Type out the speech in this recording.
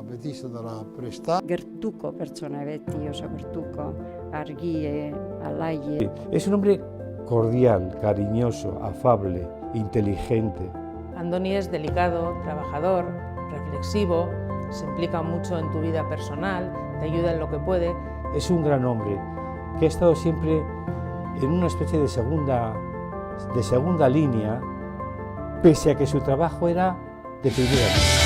beti izatara presta. Gertuko pertsona beti, oso gertuko, argie, alaie. Es un hombre cordial, cariñoso, afable, inteligente. Andoni es delicado, trabajador, reflexivo, se implica mucho en tu vida personal, te ayuda en lo que puede. Es un gran hombre que ha estado siempre en una especie de segunda línea, pese a que su trabajo era de primera línea.